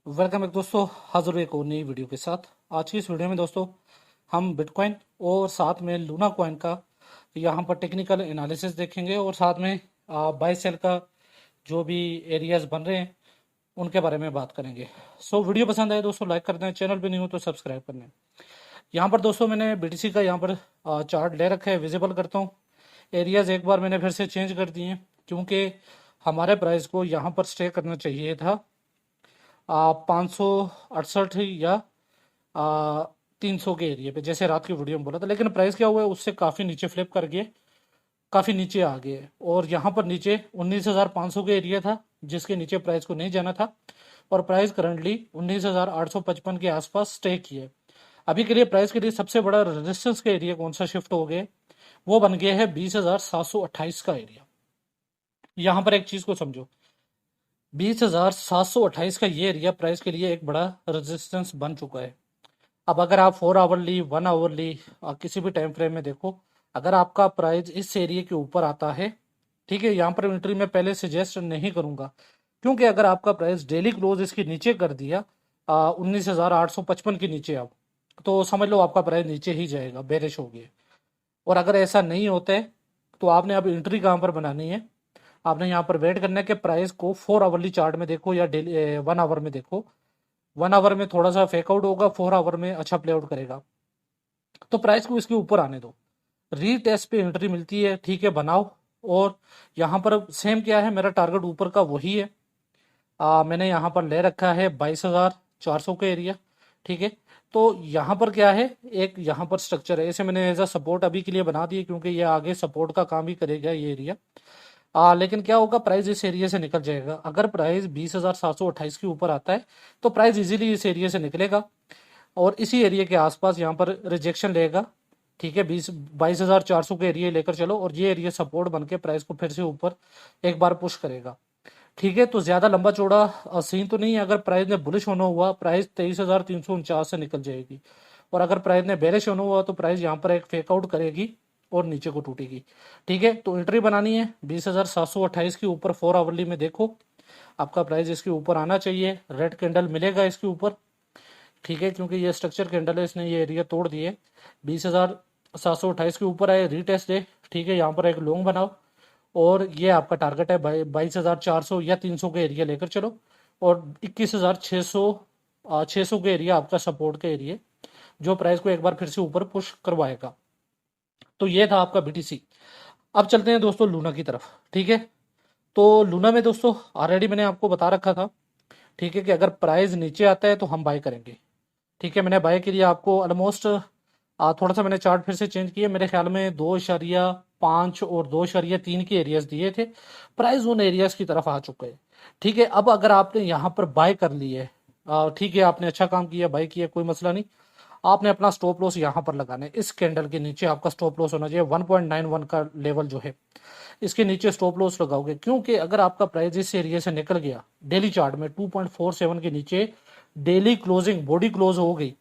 Welcome एक दोस्तों, हाजिर हुए एक और नई वीडियो के साथ। आज की इस वीडियो में दोस्तों हम बिटकॉइन और साथ में लूना कॉइन का यहाँ पर टेक्निकल एनालिसिस देखेंगे और साथ में बाय सेल का जो भी एरियाज बन रहे हैं उनके बारे में बात करेंगे। सो वीडियो पसंद आए दोस्तों लाइक कर दें, चैनल पे नहीं हो तो सब्सक्राइब कर लें। यहाँ पर दोस्तों मैंने बीटीसी का यहाँ पर चार्ट ले रखा है, विजिबल करता हूँ। एरियाज एक बार मैंने फिर से चेंज कर दिए हैं क्योंकि हमारे प्राइस को यहाँ पर स्टे करना चाहिए था 568 या 300 के एरिया पे, जैसे रात की वीडियो में बोला था। लेकिन प्राइस क्या हुआ है, उससे काफ़ी नीचे फ्लिप कर गए, काफ़ी नीचे आ गए और यहाँ पर नीचे 19,500 के एरिया था जिसके नीचे प्राइस को नहीं जाना था और प्राइस करंटली 19,855 के आसपास स्टे किए। अभी के लिए प्राइस के लिए सबसे बड़ा रेजिस्टेंस का एरिया कौन सा शिफ्ट हो गया, वो बन गया है 20,728 का एरिया। यहाँ पर एक चीज़ को समझो, 20,728 का ये एरिया प्राइस के लिए एक बड़ा रेजिस्टेंस बन चुका है। अब अगर आप 4 आवरली 1 आवरली किसी भी टाइम फ्रेम में देखो, अगर आपका प्राइस इस एरिया के ऊपर आता है, ठीक है, यहाँ पर एंट्री मैं पहले सजेस्ट नहीं करूंगा क्योंकि अगर आपका प्राइस डेली क्लोज इसके नीचे कर दिया 19,855 के नीचे, अब तो समझ लो आपका प्राइस नीचे ही जाएगा, बेरिश हो गया। और अगर ऐसा नहीं होता है तो आपने अब एंट्री कहाँ पर बनानी है, आपने यहाँ पर वेट करना है कि प्राइस को 4 आवरली चार्ट में देखो या डेली 1 आवर में देखो। 1 आवर में थोड़ा सा फेकआउट होगा, 4 आवर में अच्छा प्ले आउट करेगा, तो प्राइस को इसके ऊपर आने दो। रीटेस्ट पे एंट्री मिलती है, ठीक है, बनाओ। और यहाँ पर सेम क्या है, मेरा टारगेट ऊपर का वही है। मैंने यहाँ पर ले रखा है 22,400 का एरिया, ठीक है। तो यहाँ पर क्या है, एक यहाँ पर स्ट्रक्चर है, इसे मैंने एज अ सपोर्ट अभी के लिए बना दिया क्योंकि ये आगे सपोर्ट का काम भी करेगा ये एरिया। लेकिन क्या होगा, प्राइस इस एरिया से निकल जाएगा। अगर प्राइस 20,728 के ऊपर आता है तो प्राइस इजीली इस एरिया से निकलेगा और इसी एरिया के आसपास यहाँ पर रिजेक्शन लेगा, ठीक है। 22,400 के एरिया लेकर चलो और ये एरिया सपोर्ट बन के प्राइस को फिर से ऊपर एक बार पुश करेगा, ठीक है। तो ज्यादा लंबा चौड़ा सीन तो नहीं है। अगर प्राइस ने बुलिश होना हुआ, प्राइस 23,349 से निकल जाएगी और अगर प्राइस ने बेरिश होना हुआ तो प्राइस यहाँ पर एक फेकआउट करेगी और नीचे को टूटेगी, ठीक है। तो एंट्री बनानी है 20,728 के ऊपर। 4 आवरली में देखो, आपका प्राइस इसके ऊपर आना चाहिए, रेड कैंडल मिलेगा इसके ऊपर, ठीक है, क्योंकि ये स्ट्रक्चर कैंडल है, इसने ये एरिया तोड़ दिए। 20,728 के ऊपर आए, रीटेस्ट है, ठीक है। यहाँ पर एक लॉन्ग बनाओ और ये आपका टारगेट है 22,400 या 300 के एरिया लेकर चलो और 21,600 के एरिया आपका सपोर्ट का एरिया जो प्राइस को एक बार फिर से ऊपर पुश करवाएगा। तो ये था आपका बीटीसी। अब चलते हैं दोस्तों लूना की तरफ, ठीक है। तो लूना में दोस्तों ऑलरेडी मैंने आपको बता रखा था, ठीक है, कि अगर प्राइस नीचे आता है तो हम बाय करेंगे, ठीक है। मैंने बाय के लिए आपको ऑलमोस्ट थोड़ा सा मैंने चार्ट फिर से चेंज किया, मेरे ख्याल में 2.5 और 2.3 के एरियाज दिए थे। प्राइस उन एरियाज की तरफ आ चुका है, ठीक है। अब अगर आपने यहाँ पर बाय कर ली है, ठीक है, आपने अच्छा काम किया, बाय किया, कोई मसला नहीं। आपने अपना स्टॉप लॉस यहाँ पर लगाना है, इस कैंडल के नीचे आपका स्टॉप लॉस होना चाहिए 1.91 का लेवल जो है, इसके नीचे स्टॉप लॉस लगाओगे। क्योंकि अगर आपका प्राइस इस एरिया से निकल गया डेली चार्ट में 2.47 के नीचे, डेली क्लोजिंग बॉडी क्लोज हो गई,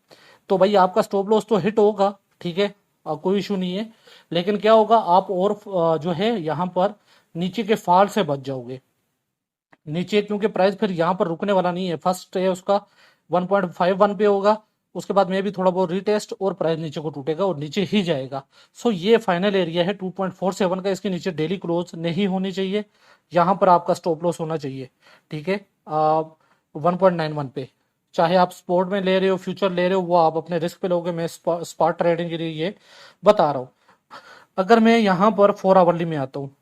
तो भाई आपका स्टॉप लॉस तो हिट होगा, ठीक है, कोई इशू नहीं है। लेकिन क्या होगा, आप और जो है यहाँ पर नीचे के फॉल से बच जाओगे नीचे, क्योंकि प्राइस फिर यहाँ पर रुकने वाला नहीं है। फर्स्ट है उसका 1.51 पे होगा, उसके बाद में भी थोड़ा बहुत रीटेस्ट और प्राइस नीचे को टूटेगा और नीचे ही जाएगा। सो ये फाइनल एरिया है 2.47 का, इसके नीचे डेली क्लोज नहीं होनी चाहिए, यहाँ पर आपका स्टॉप लॉस होना चाहिए, ठीक है, 1.91 पे। चाहे आप स्पोर्ट में ले रहे हो, फ्यूचर ले रहे हो, वो आप अपने रिस्क पे लोगे, मैं स्पॉट ट्रेडिंग के लिए ये बता रहा हूँ। अगर मैं यहाँ पर 4 आवरली में आता हूँ,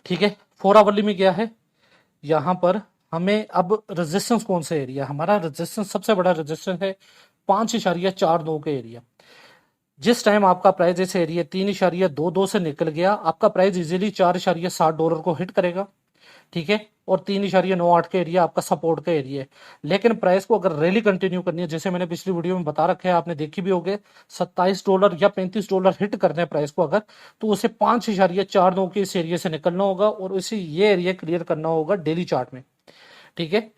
ठीक है, 4 आवरली में क्या है, यहाँ पर हमें अब रेजिस्टेंस कौन सा एरिया, हमारा रेजिस्टेंस सबसे बड़ा रेजिस्टेंस है 5.42 का एरिया। जिस टाइम आपका प्राइस इस एरिया 3.22 से निकल गया, आपका प्राइस इजीली $4.60 को हिट करेगा, ठीक है। और 3.98 का एरिया आपका सपोर्ट का एरिया है। लेकिन प्राइस को अगर रैली कंटिन्यू करनी है, जैसे मैंने पिछली वीडियो में बता रखा है, आपने देखी भी होगी, $27 या $35 हिट करने हैं प्राइस को अगर, तो उसे 5.49 के इस एरिया से निकलना होगा और उसे ये एरिया क्लियर करना होगा डेली चार्ट में, ठीक है।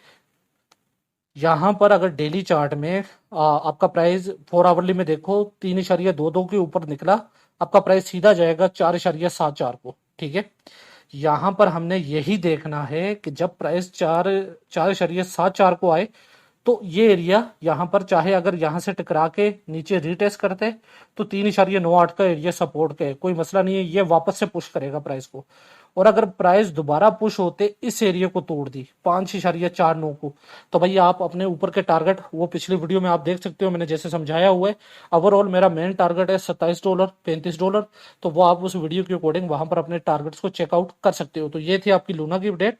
यहाँ पर अगर डेली चार्ट में आपका प्राइस 4 आवरली में देखो 3.22 के ऊपर निकला, आपका प्राइस सीधा जाएगा 4.74 को, ठीक है। यहाँ पर हमने यही देखना है कि जब प्राइस 4.74 को आए तो ये एरिया यहाँ पर, चाहे अगर यहाँ से टकरा के नीचे रीटेस्ट करते तो 3.98 का एरिया सपोर्ट का है, कोई मसला नहीं है, ये वापस से पुश करेगा प्राइस को। और अगर प्राइस दोबारा पुश होते इस एरिया को तोड़ दी 5.49 को, तो भाई आप अपने ऊपर के टारगेट वो पिछली वीडियो में आप देख सकते हो, मैंने जैसे समझाया हुआ है। ओवरऑल मेरा मेन टारगेट है $27 $35, तो वो आप उस वीडियो के अकॉर्डिंग वहां पर अपने टारगेट्स को चेकआउट कर सकते हो। तो ये थी आपकी लूना की अपडेट।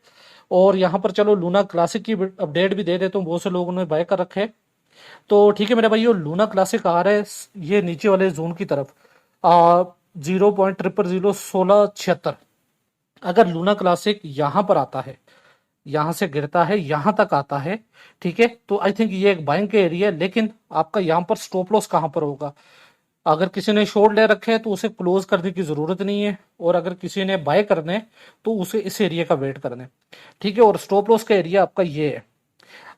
और यहाँ पर चलो लूना क्लासिक की अपडेट भी दे देता हूँ, बहुत से लोगों ने बाय कर रखे हैं। तो ठीक है मेरे भाई, लूना क्लासिक आ रहा है ये नीचे वाले जोन की तरफ 0.001676। अगर लूना क्लासिक यहाँ पर आता है, यहाँ से गिरता है, यहाँ तक आता है, ठीक है, तो आई थिंक ये एक बाइंग का एरिया है। लेकिन आपका यहाँ पर स्टॉप लॉस कहाँ पर होगा? अगर किसी ने शॉर्ट ले रखे हैं तो उसे क्लोज करने की जरूरत नहीं है, और अगर किसी ने बाय करने तो उसे इस एरिया का वेट करना है, ठीक है। और स्टॉप लॉस का एरिया आपका ये है।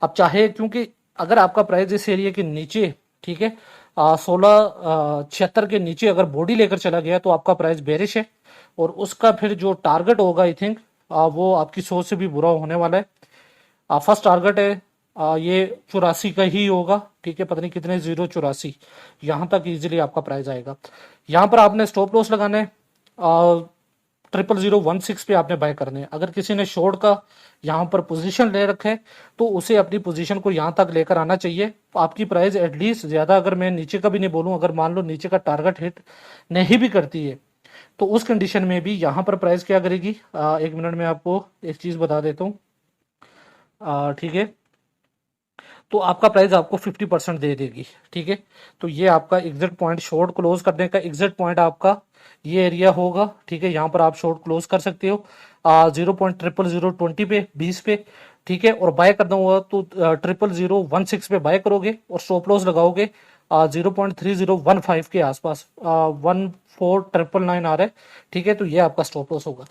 अब चाहे, क्योंकि अगर आपका प्राइस इस एरिया के नीचे, ठीक है, 16.76 के नीचे अगर बॉडी लेकर चला गया तो आपका प्राइस बेरिश है, और उसका फिर जो टारगेट होगा आई थिंक वो आपकी सोच से भी बुरा होने वाला है। फर्स्ट टारगेट है ये 84 का ही होगा, ठीक है, पता नहीं कितने 0.84, यहाँ तक इजीली आपका प्राइस आएगा। यहाँ पर आपने स्टॉप लॉस लगाना है 0016 पे आपने बाय करने हैं। अगर किसी ने शॉर्ट का यहाँ पर पोजीशन ले रखे है तो उसे अपनी पोजीशन को यहाँ तक लेकर आना चाहिए। आपकी प्राइस एटलीस्ट ज्यादा, अगर मैं नीचे का भी नहीं बोलूँ, अगर मान लो नीचे का टारगेट हिट नहीं भी करती है तो उस कंडीशन में भी यहाँ पर प्राइस क्या करेगी, 1 मिनट में आपको एक चीज बता देता हूँ, ठीक है। तो आपका प्राइस आपको 50% दे देगी, ठीक है। तो ये आपका एग्जिट पॉइंट, शॉर्ट क्लोज करने का एग्जिट पॉइंट आपका ये एरिया होगा, ठीक है। यहाँ पर आप शॉर्ट क्लोज कर सकते हो 0.00020 पे, 20 पे, ठीक है। और बाय करना हुआ तो 0.0016 पे बाय करोगे, और स्टॉप लॉस लगाओगे 0.3015 के आसपास, 14,999 आ रहा है, ठीक है। तो ये आपका स्टॉप लॉस होगा।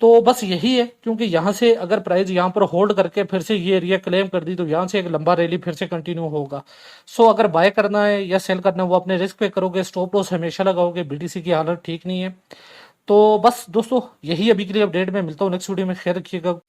तो बस यही है, क्योंकि यहाँ से अगर प्राइस यहाँ पर होल्ड करके फिर से ये एरिया क्लेम कर दी तो यहाँ से एक लंबा रैली फिर से कंटिन्यू होगा। सो अगर बाय करना है या सेल करना है वो अपने रिस्क पे करोगे, स्टॉप लॉस हमेशा लगाओगे, बीटीसी की हालत ठीक नहीं है। तो बस दोस्तों यही अभी के लिए अपडेट में, मिलता हूँ नेक्स्ट वीडियो में, ख्याल रखिएगा।